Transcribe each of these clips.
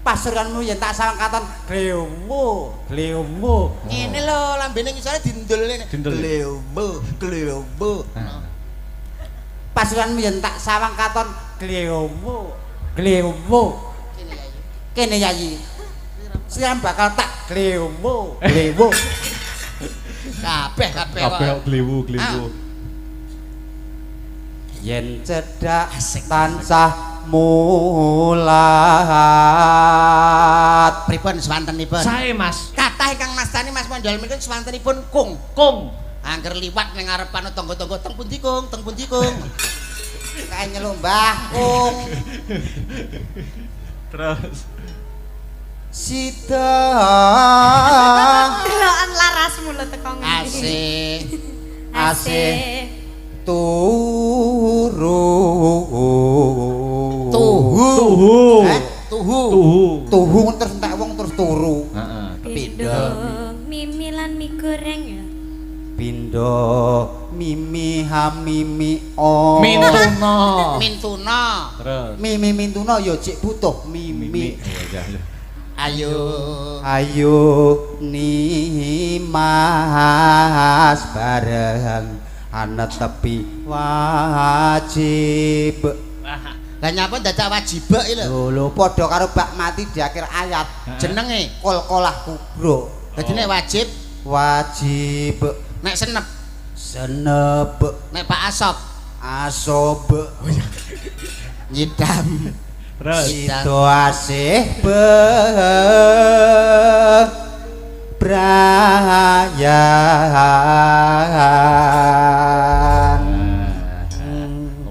pasuranmu yen tak sawang katon glewmu. Ngene lho lambene ngisore dindel. Glewmu. Pasuranmu yen tak sawang katon glewmu. Kene yayi. Siam bakal tak glewmu. Kabeh glewu. Yen cedhak tansah mulat. Pripun swantenipun? Sae Mas. Kathah ingkang mastani Mas Mondol menika swantenipun kung. Angger liwat ning ngarepan tangga-tangga teng pundi kung? Kae nyelumbah kung. Terus Sita Delokan larasmu lho teko Asik. Tuhu terus entek wong terus turu. heeh. Pindho mimi lan mie goreng ya. Pindho mimi hamimi o. Mintuna. Terus Mimi mintuna ya cek butuh mimi. Ayo ni mas bareng ana tepi wajib. Lah nyapa dadak wajib iki lho. Lho padha karo bak mati di akhir ayat. Jenenge Kol-kolah kubro. dadi nek wajib, nek senep, nek Pak asob nyidam. terus Sito asih bebrayan.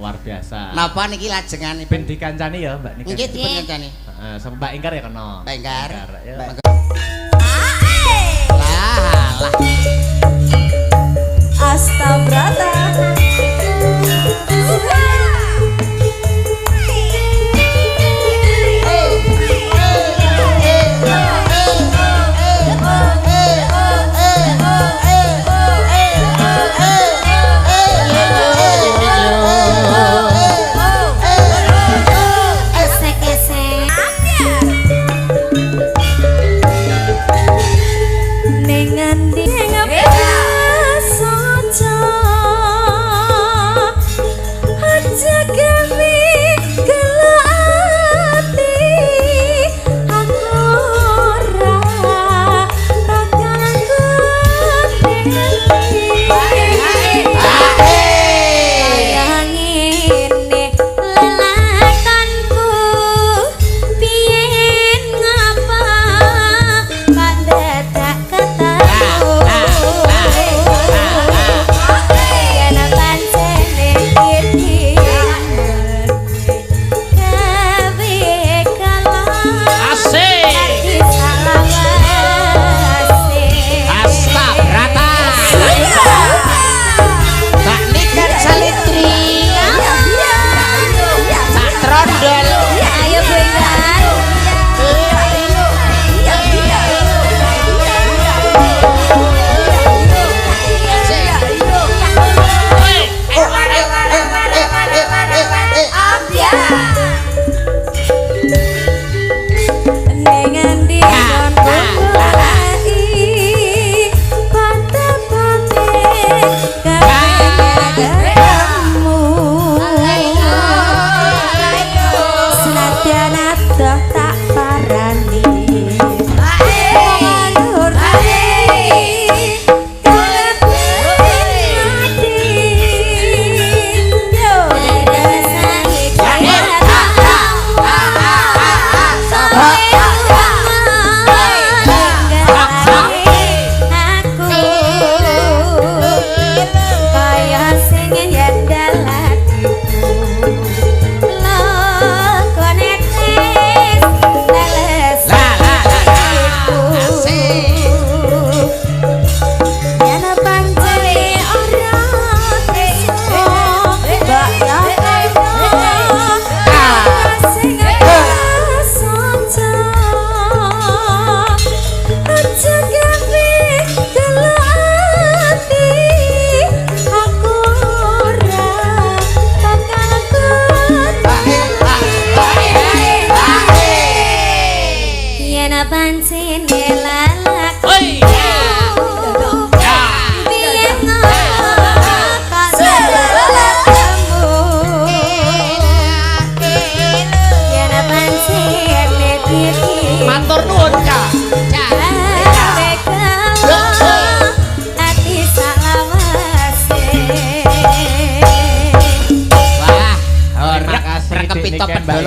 luar biasa. Napa niki lajenganipun? Ben dikancani ya Mbak Nika. Nggih dipun kancani. Heeh, sama Mbak Ingkar ya kena. Mbak Ingkar. Ya. Lah. Astabrata.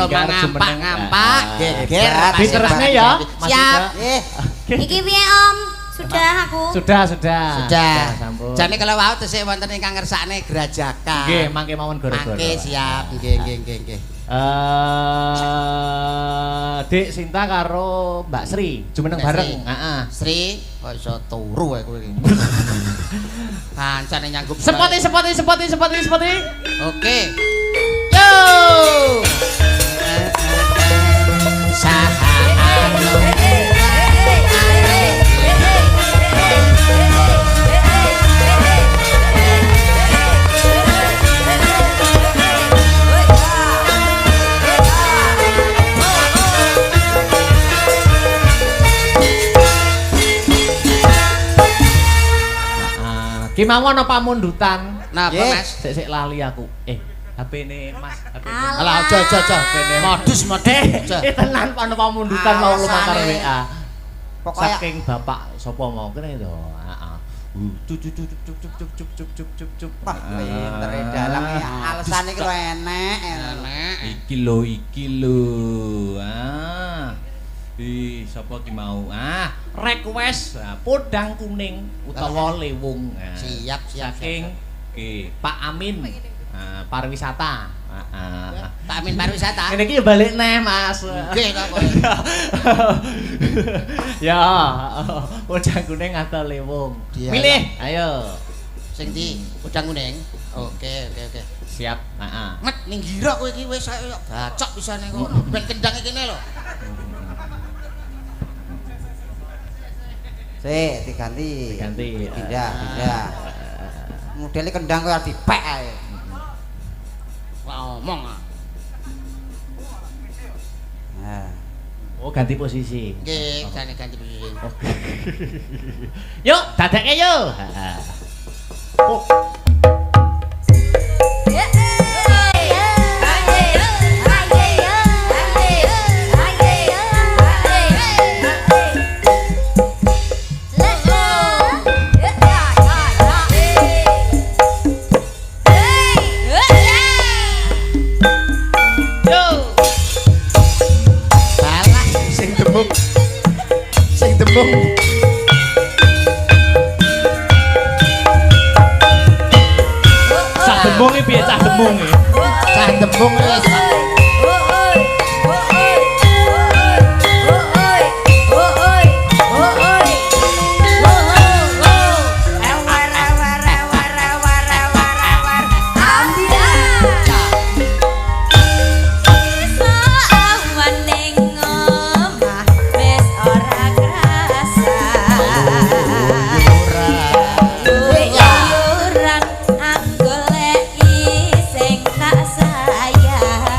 Kalau ngampak geger. Diteresne ya, Mas Siap. Ida. Iki piye Om? Sudah aku. Sudah. Sampun. Jane kalau wau tesih wonten ingkang ngersakne grajakan. Nggih, mangke mawon gara-gara. Mangke siap. Nggih. Dik Sinta karo Mbak Sri, jumeneng Mbak bareng. Sri. Heeh. Sri, kok iso turu kowe iki. Kancane nyanggup. Sepoti. Oke. Yo. Ki mawon apa mundutan? Napa Nggih. Mas? Sik lali aku. HP ini Mas, HP ini. Alah aja. Modus. Tenan ana pamundutan mau lumakar Alasane. WA. Pokoknya Saking bapak sapa mau kene to. Heeh. Cup. wah pinter dalang ya. Alasane iki lho enek. Iki lho. Sapa ki mau? Request podang kuning utawa lewung. Siap. Saking Pak Amin. Pariwisata. Pak Amin pariwisata. Ini ki balik neh, Mas. Nggih to kowe. Ya, podang kuning atau lewung. Dialah. Milih, ayo. Sing ndi? Udang kuning. Oke. Siap. Met ning gira kowe iki wis bacok pisane kok. Ben kendang iki kene lho. Sik diganti. Pindah. Modele kendang kok dipek ae. Ngomong. Nah. Oh, ganti posisi. Nggih, jane ganti posisi. Yuk, dadekke yuk. Oh. Salah sing demung. Cah demung iki piye cah demung iki? Cah demung wis. Yuran anggoleki sing tak sayang.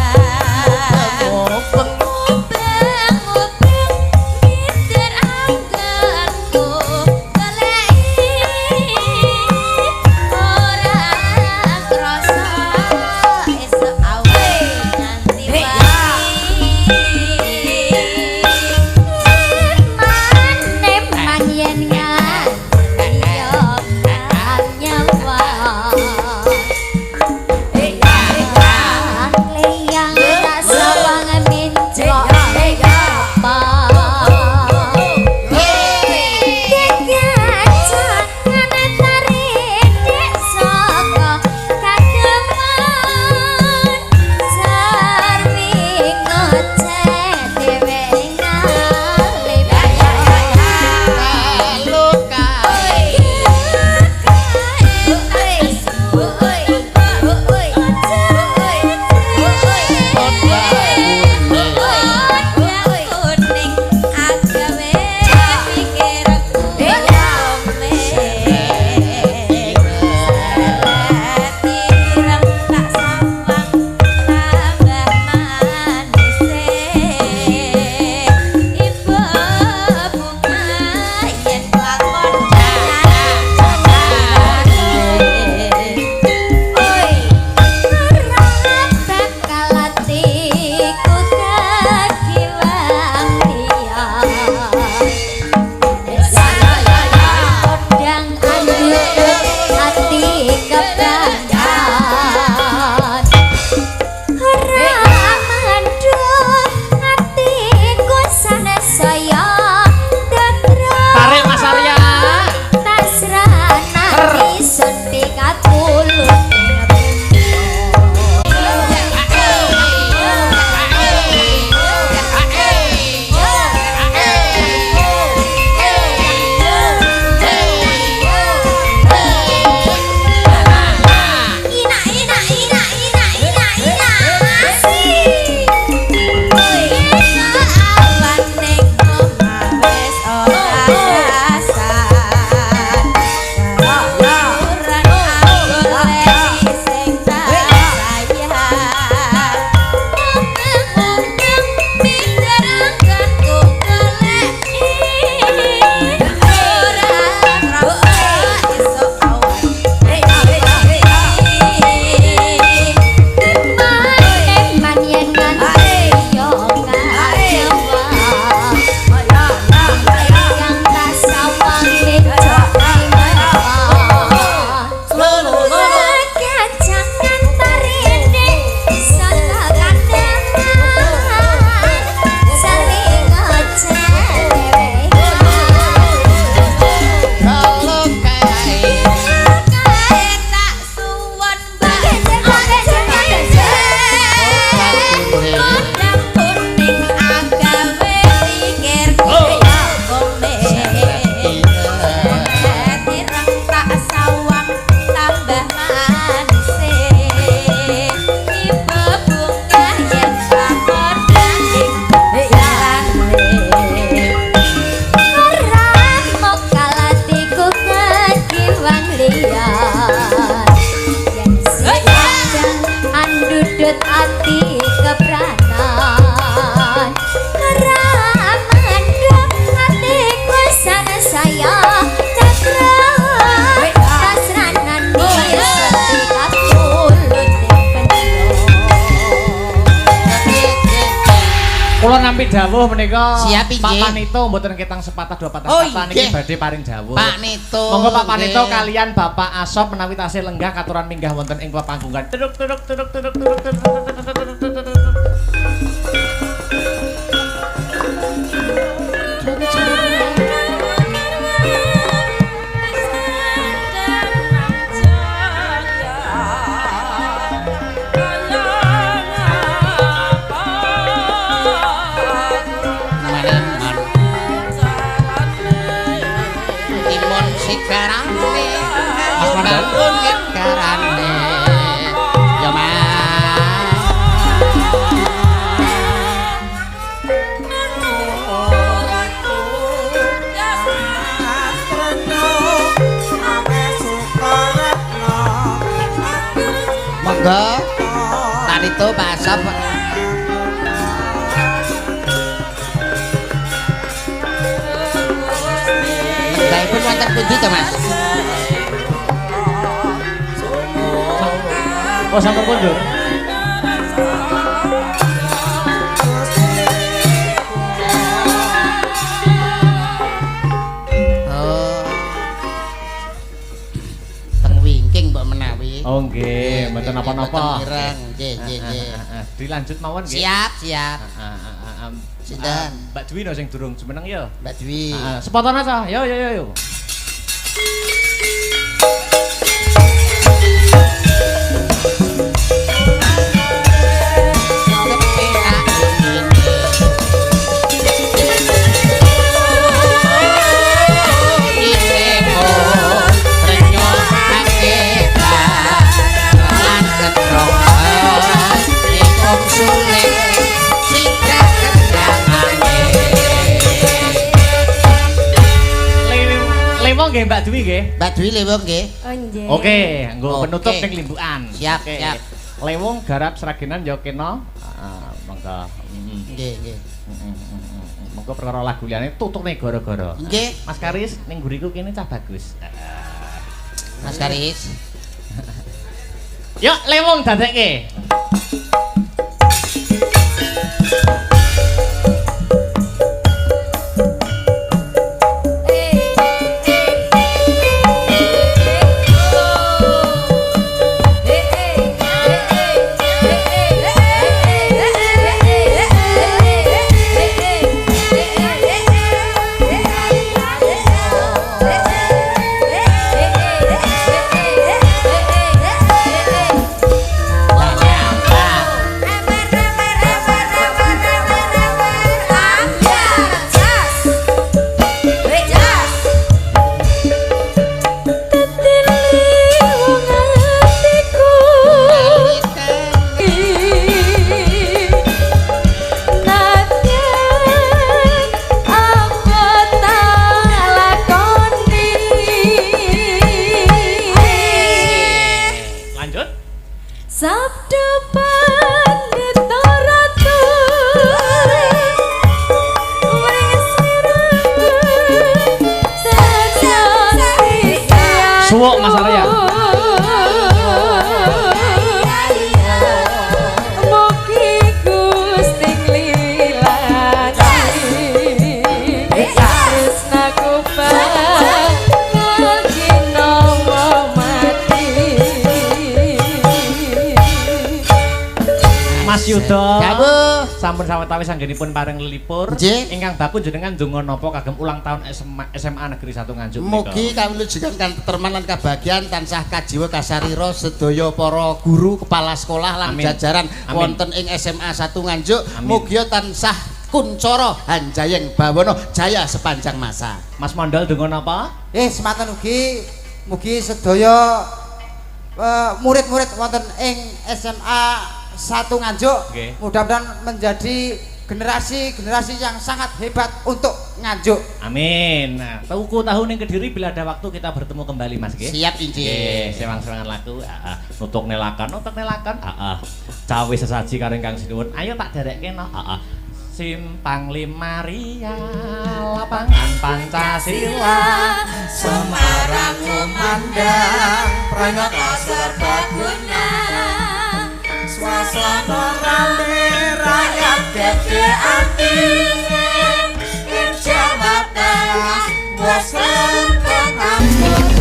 nampi dawuh menika. Siap Pak inggih. Panito mboten ketang sepatah dua patah Oh, kata niki inggih. badhe paring dawuh. Pak Nito. Monggo Pak Panito nggih. kalian Bapak Asop menawi tasih lenggah katuran minggah wonten ing panggungan. Tuduk tuduk tuduk tuduk tuduk tuduk. Timun sigarane Mas Mandal. bangun sigarane ya mas monggo Panito Pak Asop lenggahipun wonten pundi to mas Oh sampun kondur. Oh. Teng wingking mbok menawi. Oh nggih, mboten napa-napa. Ireng, nggih, nggih, nggih. Dilanjut mawon nggih. Siap, siap. Sinten? Mbak Dwi no sing durung jumeneng ya. Mbak Dwi. Sepotong aja. Yo yo yo yo. Lewo nggih Mbak Dwi nggih. Mbak Dwi lewong nggih. Oh nggih. Oke, nggo Oke. penutup ning limbukan. Siap, Oke. siap. Lewong garap seragenan ya kena. Monggo. Nggih, nggih. Monggo perkara lagu liyane tutukne gara-gara. Nggih, Mas Karis ning guriku kene cah bagus. Mas Karis. Yuk lewong dadekke. Lanjut. Sabda pandita ratu wis Suwuk Mas Arya. Mugi Gusti nglilani tresnaku Mas Yudo. Dawuh. Sampun sawetawis anggenipun paring lelipur. Nggih. Ingkang baku jenengan ndonga napa kagem ulang tahun SMA Negeri 1 Nganjuk menika. Mugi kawujudan kateteman lan kabahagiaan tansah kajiwa kasarira sedaya para guru, kepala sekolah lan Amin. jajaran Amin. wonten ing SMA 1 Nganjuk. Amin. Mugi tansah kuncara hanjayeng bawana jaya sepanjang masa. Mas Mandal ndonga napa? Sematen ugi mugi sedaya murid-murid wonten ing SMA 1 Nganjuk Nggih. mudah-mudahan menjadi generasi yang sangat hebat untuk Nganjuk. Amin. Nah, tuku tahun yang Kediri bila ada waktu kita bertemu kembali Mas nggih. Siap inci. Nggih, sewang-sewangan lagu. Nutuk nelakan. Cawe sesaji karo Kang Sinuwun. Ayo tak derekke no. Simpang Limaria lapangan Pancasila Semarang kumandang pranyata serbaguna suasana rame rakyat gede ati ing Jawa Tengah wes lempeng ampun.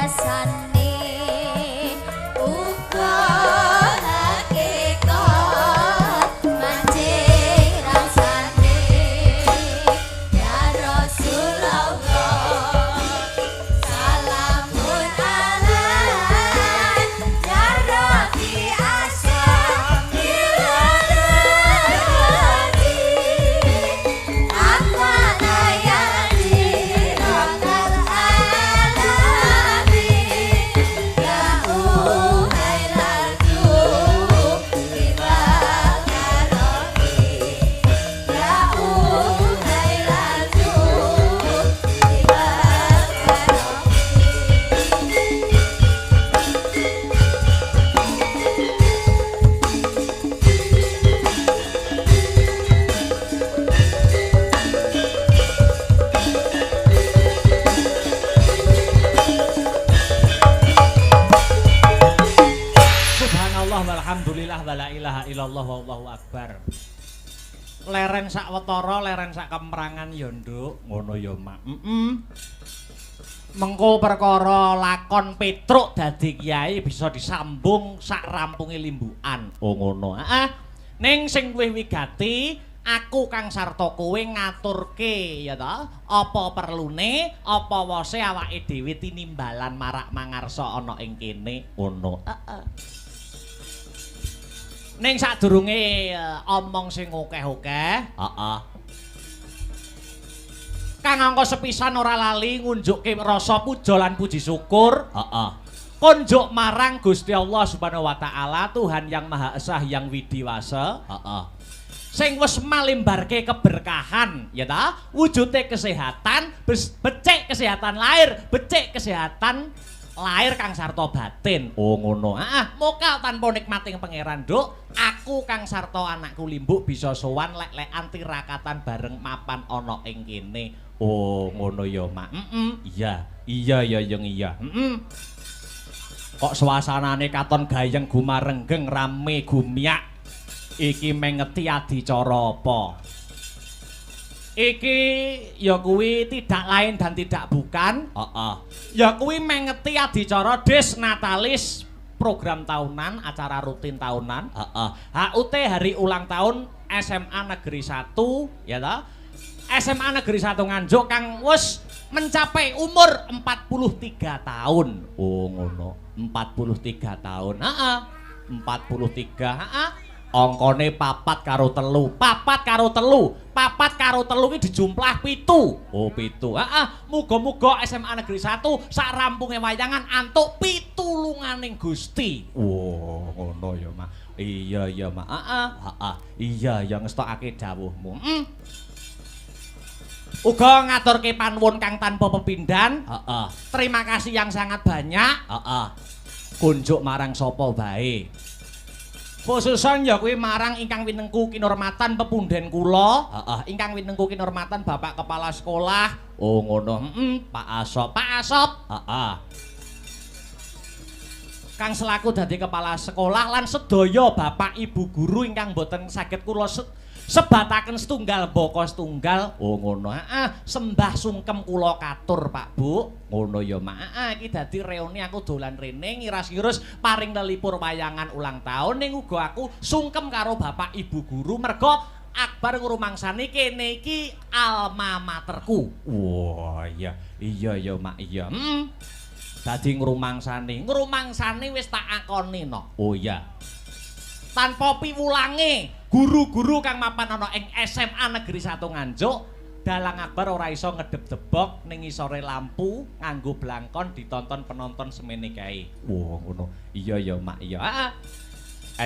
rasane uga hakikat mancing rasane ya Rasulullah salamun alaik ya Rabbi asyamiladi akwana yadi rabbal alamin ya uhailatu ibakarohi ya uhailatu Subhanallah walhamdulillah wala ilaha illallah wallahu akbar. Leren sak wetara, leren sak kemrangan ya nduk, ngono ya mak. Mengko perkara lakon Petruk dadi kiai bisa disambung sak rampunge limbukan. Oh ngono. Heeh. Ning sing luwih wigati aku Kang Sarta kowe ngaturke ya ta, apa perlune, apa wose awake dhewe tinimbalan marak mangarsa ana ing kene. Ngono. Heeh. Ning sadurunge omong sing akeh-akeh, heeh. Kang angka sepisan ora lali ngunjukke rasa puja lan puji syukur, heeh. Kunjuk marang Gusti Allah Subhanahu wa taala, Tuhan yang Maha Esa yang Widiwasa, heeh. Sing wis malimbarke keberkahan, ya ta? Wujude kesehatan, becik kesehatan lahir, becik kesehatan lahir Kang Sarta batin. Oh ngono. Heeh, mokal tanpa nikmating pangeran, Nduk. Aku Kang Sarta anakku Limbuk bisa sowan lek-lekan tirakatan bareng mapan ana ing kene. Oh ngono ya, Mak. Iya. Iya ya yang iya. Kok suasanane katon gayeng gumarenggeng rame gumiak. Iki mengeti adicara apa? Iki ya kuwi tidak lain dan tidak bukan. Heeh. Ya kuwi mengeti adicara Des Natalis, program tahunan, acara rutin tahunan. Heeh. HUT hari ulang tahun SMA Negeri 1, ya ta? SMA Negeri 1 Nganjuk kang wis mencapai umur 43 tahun. Oh ngono. 43 tahun. Heeh. 43. Heeh. Angkane 4 karo 3. 4 karo 3. 4 karo 3 iki dijumplah 7. Oh 7. Heeh, muga-muga SMA Negeri 1 sak rampunge wayangan antuk pitulunganing Gusti. Oh, ngono ya, Mak. Iya ya, Mak. Heeh, heeh. Iya ya ngestokake dawuhmu. Uga ngaturke panuwun kang tanpa pepindhan. Heeh. Terima kasih yang sangat banyak. Heeh. Kunjuk marang sapa bae. Khususan ya kuwi marang ingkang winengku kinurmatan pepunden kula, heeh, ingkang winengku kinurmatan Bapak Kepala Sekolah. Oh ngono, Pak Asop, heeh. Kang selaku dadi kepala sekolah lan sedaya Bapak Ibu guru ingkang boten saged kula sebataken setunggal baka setunggal. Oh ngono, heeh, sembah sungkem kula katur Pak Bu. Ngono ya Mak. Heeh, iki dadi reuni aku dolan rene ngiras-ngirus paring lelipur wayangan ulang tahun ning uga aku sungkem karo Bapak Ibu guru merga Akbar ngrumangsani kene iki alma materku. Wah, iya. Iya ya Mak, iya. Dadi ngrumangsani wis tak akoni no. Oh iya. Tanpa piwulange guru-guru kang mapan ana ing SMA Negeri 1 Nganjuk, Dalang Akbar ora iso ngedep-debok ning ngisore lampu nganggo blangkon ditonton penonton semene kae. Wah, ngono. Iya ya, Mak, iya. Heeh.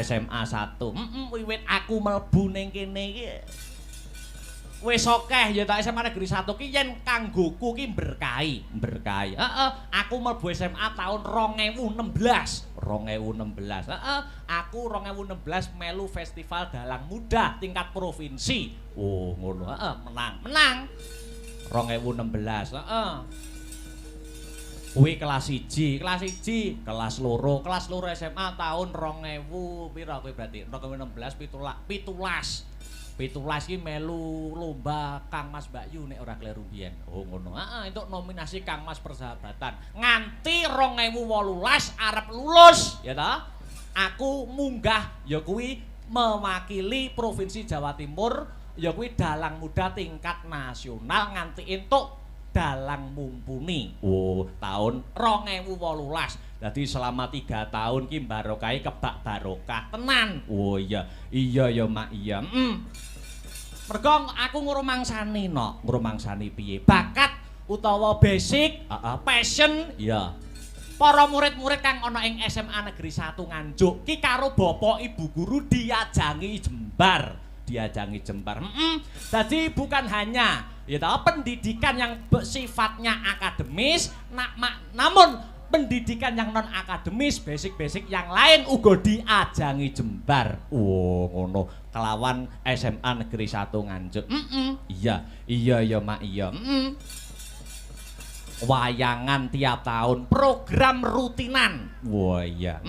SMA 1. Wiwit aku mlebu ning kene iki wis akeh ya ta SMA Negeri 1 ki yen kanggoku ki berkahi. Heeh, aku mlebu SMA tahun 2016. Heeh, aku 2016 melu Festival Dalang Muda tingkat provinsi. Oh, ngono. Heeh, menang. 2016. Heeh. Kuwi kelas 1, kelas 2 SMA tahun 2000 pira kuwi berarti 2016 17. 17 ki melu lomba Kang Mas Mbak Yu nek ora kleru biyen. Oh ngono. Heeh, entuk nominasi Kang Mas Persahabatan. Nganti 2018 arep lulus, ya ta? Aku munggah ya kuwi mewakili Provinsi Jawa Timur, ya kuwi dalang muda tingkat nasional nganti entuk dalang mumpuni. Oh, tahun 2018. Jadi selama 3 tahun ki barokai kebak barokah tenan. Oh iya, iya ya mak iya. Mergo aku ngrumangsani no, ngrumangsani piye? Bakat utawa basic, passion, ya. Para murid-murid kang ana ing SMA Negeri 1 Nganjuk ki karo bapak ibu guru diajangi jembar. Diajangi jembar. Jadi bukan hanya ya pendidikan yang sifatnya akademis, namun pendidikan yang non akademis, basic-basic yang lain uga diajangi jembar. Oh, ngono. Kelawan SMA Negeri 1 Nganjuk. Iya, iya ya mak iya. Wayangan tiap tahun, program rutinan. Wah iya.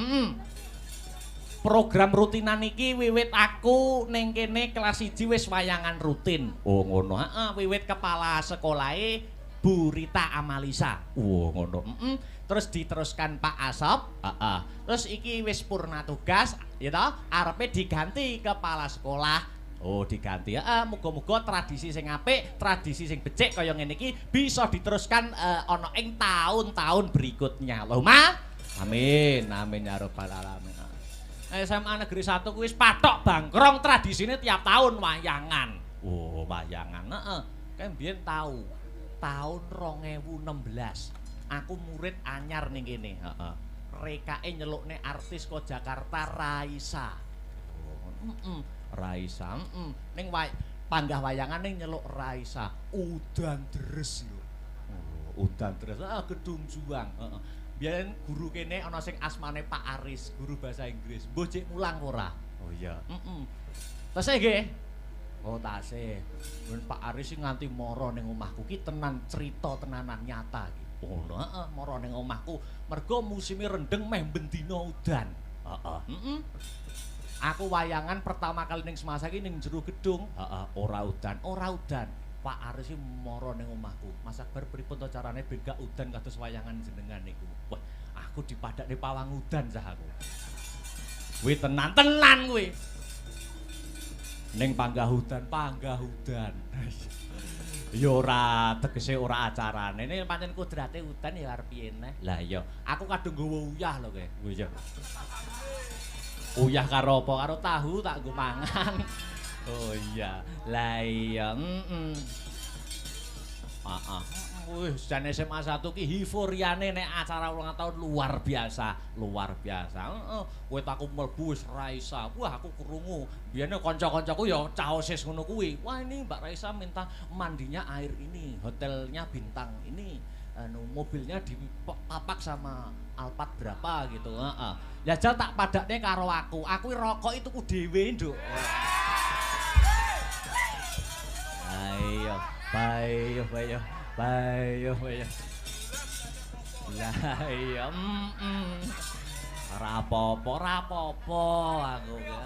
Program rutinan iki wiwit aku ning kene kelas 1 wis wayangan rutin. Oh ngono. Heeh, wiwit kepala sekolahe Bu Rita Amalisa. Oh ngono. Terus diteruskan Pak Asop. Terus iki wis purna tugas, ya toh, arepe diganti kepala sekolah. Oh diganti ya, muga-muga tradisi sing apik, tradisi sing becik kaya ngene iki bisa diteruskan ana ing tahun-tahun berikutnya. Allahumma amin, amin ya rabbal alamin. SMA Negeri 1 kuwi wis patok bangkrong tradisine tiap tahun wayangan. Oh, wayangan. Heeh. Kan biyen tahun 2016. Aku murid anyar ning kene, heeh. Rekake nyelukne artis kok Jakarta Raisa. Oh, Raisa, ning panggah wayangan ning nyeluk Raisa, udan deres lho. Oh, udan deres. Gedung Juang, heeh. Biyen guru kene ana sing asmane Pak Aris, guru bahasa Inggris. Mbok cek mulang ora? Oh iya, Tasih nggih. Oh, tasih. Men Pak Aris sing nganti mara ning omahku ki tenan cerita tenanan nyata iki. Oh, heeh, mara ning omahku mergo musime rendeng meh bendina udan. Heeh. Aku wayangan pertama kali ning semasa iki ning jero gedung. Ora udan, ora udan. Pak Aris iki mara ning omahku. Mas Akbar pripun to carane ben gak udan kados wayangan jenengan niku. Wah, aku dipadakne pawang udan cah aku. Kuwi tenan-tenan kuwi. Ning panggah udan. Ya ora tegese ora acarane. Nek pancen kudrate udan ya arep piye neh. Lah iya, aku kadung nggawa uyah lho kowe. Oh iya. Uyah karo apa? Karo tahu tak nggo mangan. Oh iya. Lah iya, Wis jan SMA 1 ki euforiane nek acara ulang tahun luar biasa. Heeh. Kowe tak mlebu wis Raisa. Wah, aku krungu. Biyene kanca-kancaku ya caosis ngono kuwi. Wah, ini Mbak Raisa minta mandinya air ini, hotelnya bintang ini. Mobilnya dipapak sama Alphard berapa gitu. Heeh. Ya jal tak padakne karo aku. Aku rokok itu ku dhewe, Nduk. Ayo, bayo. Lah iya, ora apa-apa aku ya.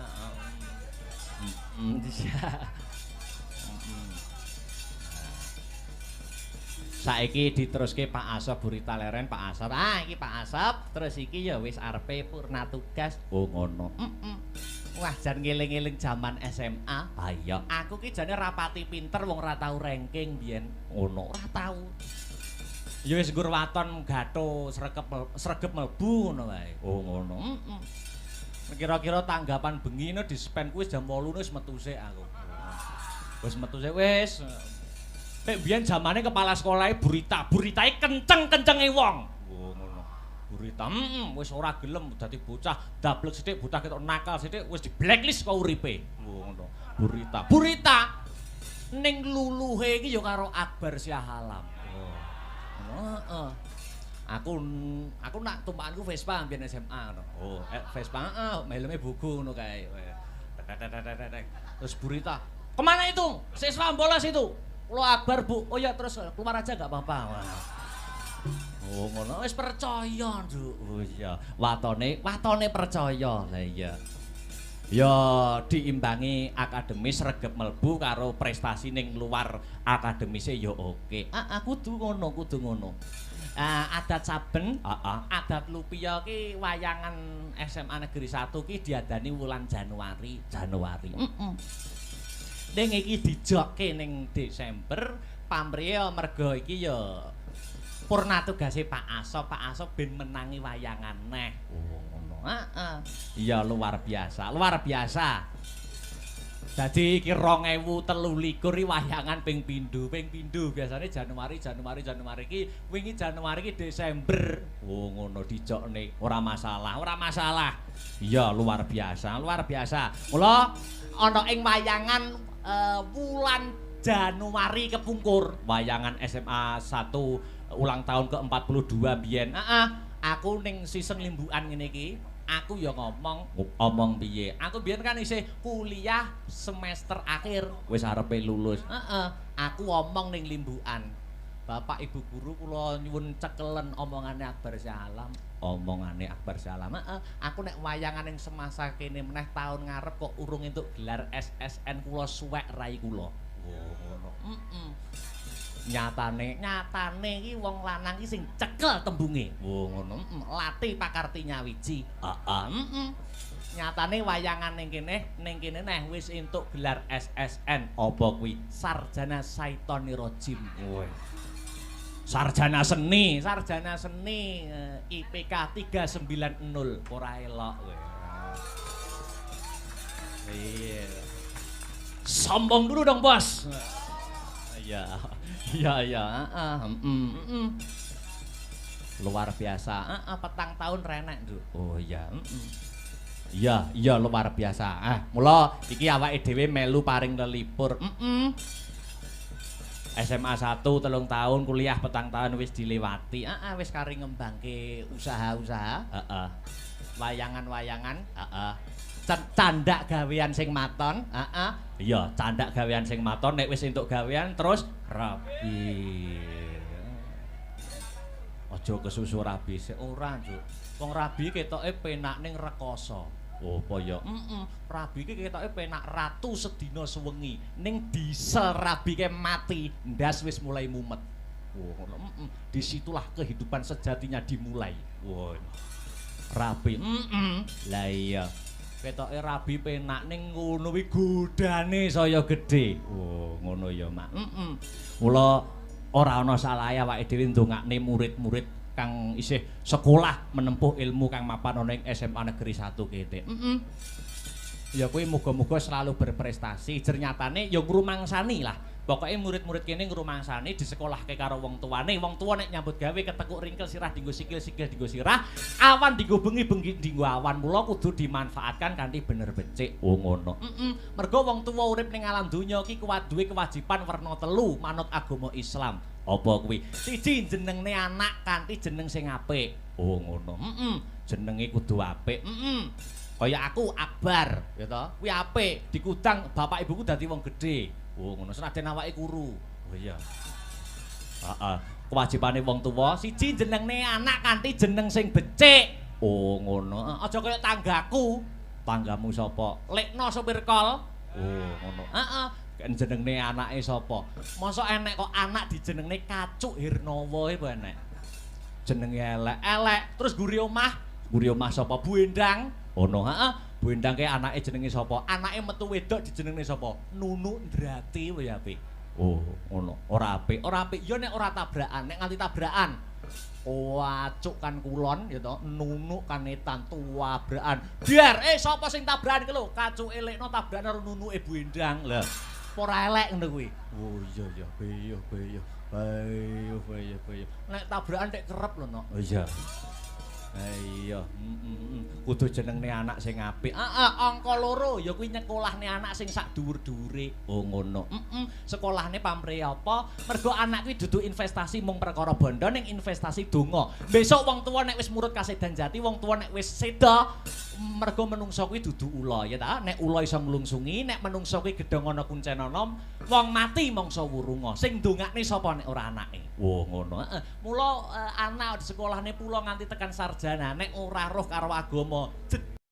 Saiki diteruske Pak Asop Burita Leren, Pak Asop. Iki Pak Asop, terus iki ya wis arepe purna tugas. Oh ngono. Wah, jan ngeling-eling jaman SMA. Ah iya, aku ki jane rapati pinter wong ora tau ranking biyen. Ngono, ora tau. Ya wis nggur waton gatho sregep mlebu ngono wae. Oh ngono. Kira-kira tanggapan bengi di spend kuwi jam 8 wis metu sik aku. Wis metu sik wis. Nek biyen jamane kepala sekolahe buritae kenceng-kencenge wong. Oh ngono. Burita, wis ora gelem dadi bocah dablek sithik, bocah ketok nakal sithik wis di blacklist kok uripe. Oh ngono. Burita ning luluhe iki ya karo Akbar Syahalam. Oh. Heeh. Aku nak tumpakanku Vespa mbiyen SMA ngono. Oh, Vespa helme buku ngono kae. Terus Burita, "Kemana itu? Siswa bolos itu." "Lo Akbar, Bu." "Oh ya, terus keluar aja enggak apa-apa." Oh ngono wis percaya, Nduk. Oh iya, watone percaya. Lah iya. Ya diimbangi akademis regep melbu karo prestasi ning luar akademise ya oke. Kudu ngono, kudu ngono. Adat saben, adat Lupia ki wayangan SMA Negeri 1 ki diadani wulan Januari. Ning iki dijokke ning Desember, pamrih mergo iki ya purna tugase Pak Aso ben menangi wayangan neh. Oh ngono. Iya luar biasa. Dadi iki 2023 iki wayangan ping pindho biasane Januari iki wingi Januari iki Desember. Oh ngono dijokne ora masalah. Iya luar biasa. Mula ana ing wayangan wulan Januari kepungkur wayangan SMA 1 ulang tahun ke-42 biyen. Aku ning season limbukan ngene iki aku ya ngomong piye. Aku biyen kan isih kuliah semester akhir, wis arepe lulus. Aku omong ning limbukan. Bapak Ibu guru kula nyuwun cekelen omongane Akbar Salam. Aku nek wayangan ning semasa kene meneh taun ngarep kok urung entuk gelar SSN kula suwek rai kula. Oh ngono. Nyatane iki wong lanang iki sing cekel tembunge. Oh ngono. Latih pakarti nyawiji. Nyatane wayangan ning kene neh wis entuk gelar SSN. Apa kuwi? Sarjana Syaitoni Rajim. Sarjana seni IPK 390 ora elok kowe. Iya. Sombong dulu dong, Bos. Iya. Luar biasa. Petang tahun renek, Nduk. Oh iya. Iya luar biasa. Mula iki awake dhewe melu paring lelipur. SMA 1 3 tahun, kuliah petang tahun wis dilewati. Wis kari ngembangke usaha-usaha. Wayangan-wayangan. Candak gawean sing maton. Iya, candak gawean sing maton nek wis entuk gawean terus rabi. Aja kesusu rabi sik ora, Cuk. Wong rabi ketoke penak ning rekoso. Oh, apa ya? Rabi ki ketoke penak ratu sedina sewengi. Ning diesel rabi ke mati, ndas wis mulai mumet. Oh, ngono. Disitulah kehidupan sejatinya dimulai. Wah. Rabi. Lah iya. Ketoke rabi penak ning ngono kuwi godane saya gedhe. Oh, ngono ya, Mak. Mula ora ana salahe awake dhewe ndongakne murid-murid kang isih sekolah menempuh ilmu kang mapan ana ing SMA Negeri 1 kene. Ya kuwi muga-muga selalu berprestasi. Jernyatane ya ngrumangsani lah. Pokoke murid-murid kene ngrumangsani disekolahke karo wong tuane. Wong tua nek nyambut gawe ketekuk ringkel sirah dinggo sikil dinggo sirah, awan dinggo bengi dinggo awan. Mula kudu dimanfaatkan kanthi bener becik. Oh ngono. Mergo wong tua urip ning alam donya iki duwe kewajiban werna 3 manut agama Islam. Apa kuwi? Siji jenengne anak kanthi jeneng sing apik. Oh ngono. Jenenge kudu apik. Kaya aku Akbar, ya toh. Kuwi apik, dikudang bapak ibuku dadi wong gedhe. Oh ngono, senajan awake kuru. Oh iya. Kewajibane wong tuwa siji jenengne anak kanthi jeneng sing becik. Oh ngono. Aja kaya tanggaku. Tanggamu sapa? Lekno sopir kol. Oh ngono. Kan jenenge anake sapa? Mosok enek kok anak dijenengne Kacuk Hirnawa e apa enek? Jenenge elek. Terus guri omah sapa? Bu Endang. Ono, Bu Endang ke anake jenenge sapa? Anake metu wedok dijenengne sapa? Nunu Ndrati wae apik. Oh, ngono. Ora apik. Ya nek ora tabrakan, nek nganti tabrakan. Wacuk kan kulon ya to, Nunu kan etan tuwabrakan. Biar sapa sing tabrakan iki lho? Kacuke lekno tabrakan karo nunuke Bu Endang. Lah, ora elek ngono kuwi. Oh iya. Bayo. Nek tabrakan tek kerep lho, Nok. Oh iya. Iya, kudu jenengne anak sing apik. Angka 2 ya kuwi nyekolahne anak sing sak dhuwur-dhuwure. Oh ngono. Sekolahne pamrih apa? Mergo anak kuwi dudu investasi mung perkara bondo ning investasi donga. Besok wong tuwa nek wis murut kasedan jati, wong tuwa nek wis seda, mergo menungso kuwi dudu ula ya ta. Nek ula iso nglungsungi, nek menungso kuwi gedhong ana kuncen ana, wong mati mangsa wurunga. Sing ndongakne sapa nek ora anake? Oh ngono. Mula anak di sekolahne pula nganti tekan sarjana nek ora roh karo agama